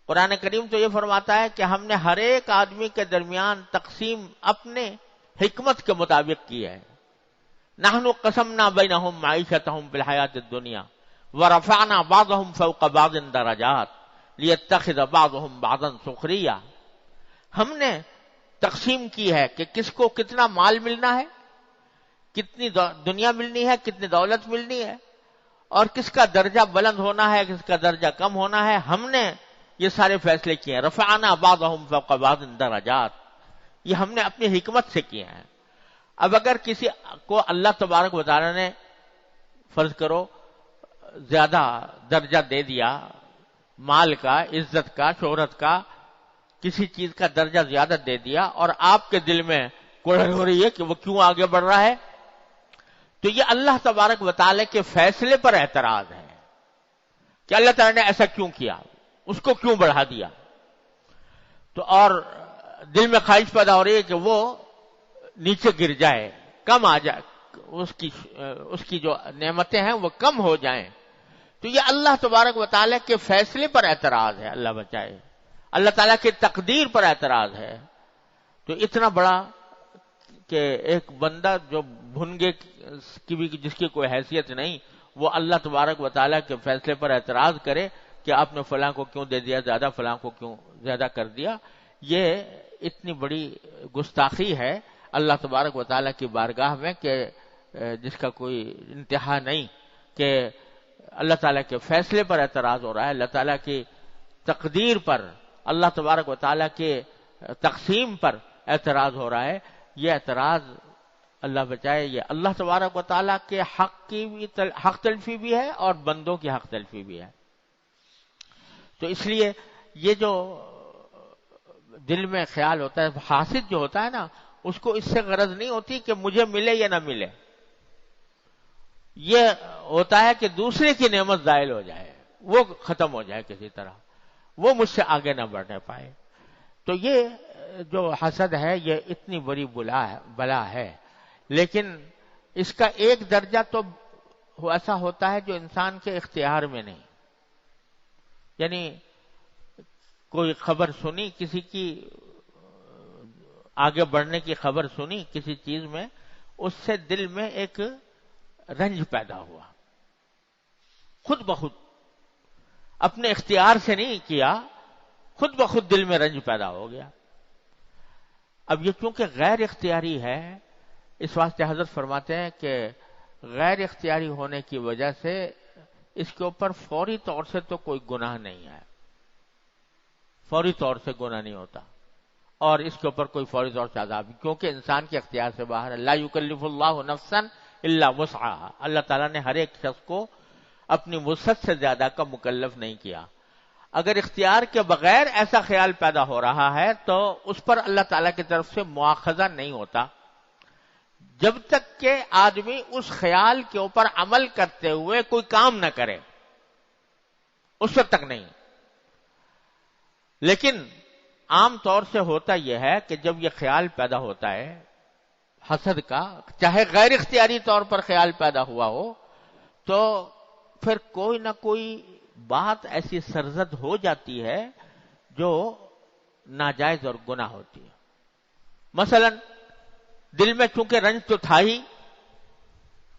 قرآن کریم تو یہ فرماتا ہے کہ ہم نے ہر ایک آدمی کے درمیان تقسیم اپنے حکمت کے مطابق کی ہے. نحن قسمنا بینہم معیشتہم فی الحیات الدنیا ورفعنا بعضهم فوق بعض درجات لیتخذ بعضهم بعضا سخریا. ہم نے تقسیم کی ہے کہ کس کو کتنا مال ملنا ہے، کتنی دنیا ملنی ہے، کتنی دولت ملنی ہے، اور کس کا درجہ بلند ہونا ہے، کس کا درجہ کم ہونا ہے. ہم نے یہ سارے فیصلے کیے ہیں. رفعنا بعضهم فوق بعض درجات، یہ ہم نے اپنی حکمت سے کیے ہیں. اب اگر کسی کو اللہ تبارک و تعالی نے فرض کرو زیادہ درجہ دے دیا، مال کا، عزت کا، شہرت کا، کسی چیز کا درجہ زیادہ دے دیا، اور آپ کے دل میں کڑھن ہو رہی ہے کہ وہ کیوں آگے بڑھ رہا ہے، تو یہ اللہ تبارک و تعالی کے فیصلے پر اعتراض ہے کہ اللہ تعالی نے ایسا کیوں کیا، اس کو کیوں بڑھا دیا. تو اور دل میں خواہش پیدا ہو رہی ہے کہ وہ نیچے گر جائے، کم آ جائے، اس کی جو نعمتیں ہیں وہ کم ہو جائیں. تو یہ اللہ تبارک و تعالی کے فیصلے پر اعتراض ہے، اللہ بچائے، اللہ تعالیٰ کی تقدیر پر اعتراض ہے. تو اتنا بڑا کہ ایک بندہ جو بھنگے کی بھی جس کی کوئی حیثیت نہیں، وہ اللہ تبارک و تعالیٰ کے فیصلے پر اعتراض کرے کہ آپ نے فلاں کو کیوں دے دیا زیادہ، فلاں کو کیوں زیادہ کر دیا. یہ اتنی بڑی گستاخی ہے اللہ تبارک و تعالیٰ کی بارگاہ میں کہ جس کا کوئی انتہا نہیں، کہ اللہ تعالیٰ کے فیصلے پر اعتراض ہو رہا ہے، اللہ تعالیٰ کی تقدیر پر، اللہ تبارک و تعالیٰ کے تقسیم پر اعتراض ہو رہا ہے. یہ اعتراض اللہ بچائے، یہ اللہ تبارک و تعالیٰ کے حق کی بھی حق تلفی بھی ہے اور بندوں کی حق تلفی بھی ہے. تو اس لیے یہ جو دل میں خیال ہوتا ہے، حاسد جو ہوتا ہے نا، اس کو اس سے غرض نہیں ہوتی کہ مجھے ملے یا نہ ملے، یہ ہوتا ہے کہ دوسرے کی نعمت زائل ہو جائے، وہ ختم ہو جائے کسی طرح، وہ مجھ سے آگے نہ بڑھنے پائے. تو یہ جو حسد ہے یہ اتنی بڑی بلا ہے، لیکن اس کا ایک درجہ تو ایسا ہوتا ہے جو انسان کے اختیار میں نہیں. یعنی کوئی خبر سنی، کسی کی آگے بڑھنے کی خبر سنی کسی چیز میں، اس سے دل میں ایک رنج پیدا ہوا، خود بخود، اپنے اختیار سے نہیں کیا، خود بخود دل میں رنج پیدا ہو گیا. اب یہ چونکہ غیر اختیاری ہے، اس واسطے حضرت فرماتے ہیں کہ غیر اختیاری ہونے کی وجہ سے اس کے اوپر فوری طور سے تو کوئی گناہ نہیں ہے، فوری طور سے گناہ نہیں ہوتا، اور اس کے اوپر کوئی فوری طور سے عذاب، کیونکہ انسان کے اختیار سے باہر ہے. لا یکلف اللہ نفسا الا وسعها، اللہ تعالیٰ نے ہر ایک شخص کو اپنی وسعت سے زیادہ کا مکلف نہیں کیا. اگر اختیار کے بغیر ایسا خیال پیدا ہو رہا ہے تو اس پر اللہ تعالیٰ کی طرف سے مواخذہ نہیں ہوتا، جب تک کہ آدمی اس خیال کے اوپر عمل کرتے ہوئے کوئی کام نہ کرے، اس وقت تک نہیں. لیکن عام طور سے ہوتا یہ ہے کہ جب یہ خیال پیدا ہوتا ہے حسد کا، چاہے غیر اختیاری طور پر خیال پیدا ہوا ہو، تو پھر کوئی نہ کوئی بات ایسی سرزد ہو جاتی ہے جو ناجائز اور گناہ ہوتی ہے. مثلا دل میں چونکہ رنج تو تھا ہی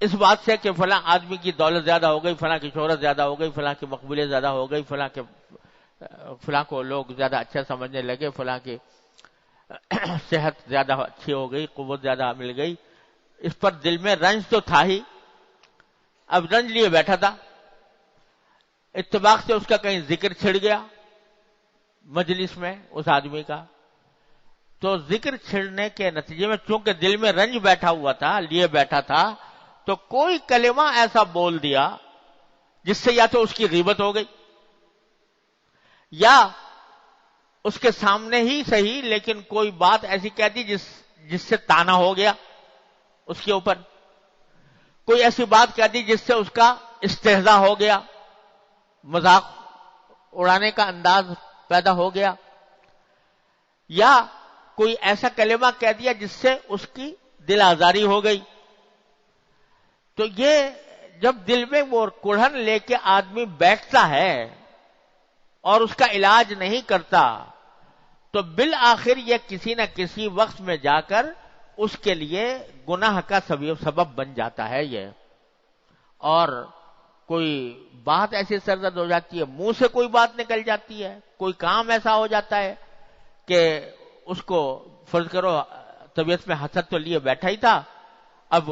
اس بات سے کہ فلاں آدمی کی دولت زیادہ ہو گئی، فلاں کی شہرت زیادہ ہو گئی، فلاں کی مقبولیت زیادہ ہو گئی، فلاں کو لوگ زیادہ اچھا سمجھنے لگے، فلاں کی صحت زیادہ اچھی ہو گئی، قوت زیادہ مل گئی، اس پر دل میں رنج تو تھا ہی. اب رنج لیے بیٹھا تھا، اتفاق سے اس کا کہیں ذکر چھڑ گیا مجلس میں اس آدمی کا، تو ذکر چھڑنے کے نتیجے میں چونکہ دل میں رنج بیٹھا ہوا تھا، لیے بیٹھا تھا، تو کوئی کلمہ ایسا بول دیا جس سے یا تو اس کی غیبت ہو گئی، یا اس کے سامنے ہی صحیح لیکن کوئی بات ایسی کہہ دی جس سے تانا ہو گیا اس کے اوپر، کوئی ایسی بات کہہ دی جس سے اس کا استہزاء ہو گیا، مذاق اڑانے کا انداز پیدا ہو گیا، یا کوئی ایسا کلمہ کہہ دیا جس سے اس کی دل آزاری ہو گئی. تو یہ جب دل میں وہ کڑھن لے کے آدمی بیٹھتا ہے اور اس کا علاج نہیں کرتا تو بالآخر یہ کسی نہ کسی وقت میں جا کر اس کے لیے گناہ کا سبب بن جاتا ہے یہ. اور کوئی بات ایسی سرزد ہو جاتی ہے، منہ سے کوئی بات نکل جاتی ہے، کوئی کام ایسا ہو جاتا ہے کہ اس کو فرض کرو طبیعت میں حسد تو لیے بیٹھا ہی تھا، اب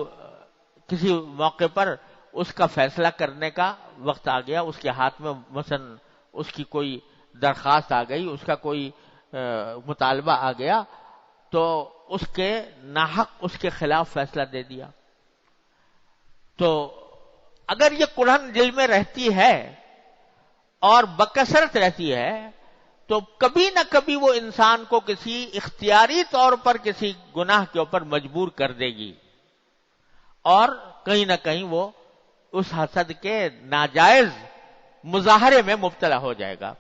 کسی موقع پر اس کا فیصلہ کرنے کا وقت آ گیا، اس کے ہاتھ میں مثلا اس کی کوئی درخواست آ گئی، اس کا کوئی مطالبہ آ گیا، تو اس کے ناحق اس کے خلاف فیصلہ دے دیا. تو اگر یہ کڑھن دل میں رہتی ہے اور بکثرت رہتی ہے تو کبھی نہ کبھی وہ انسان کو کسی اختیاری طور پر کسی گناہ کے اوپر مجبور کر دے گی، اور کہیں نہ کہیں وہ اس حسد کے ناجائز مظاہرے میں مبتلا ہو جائے گا.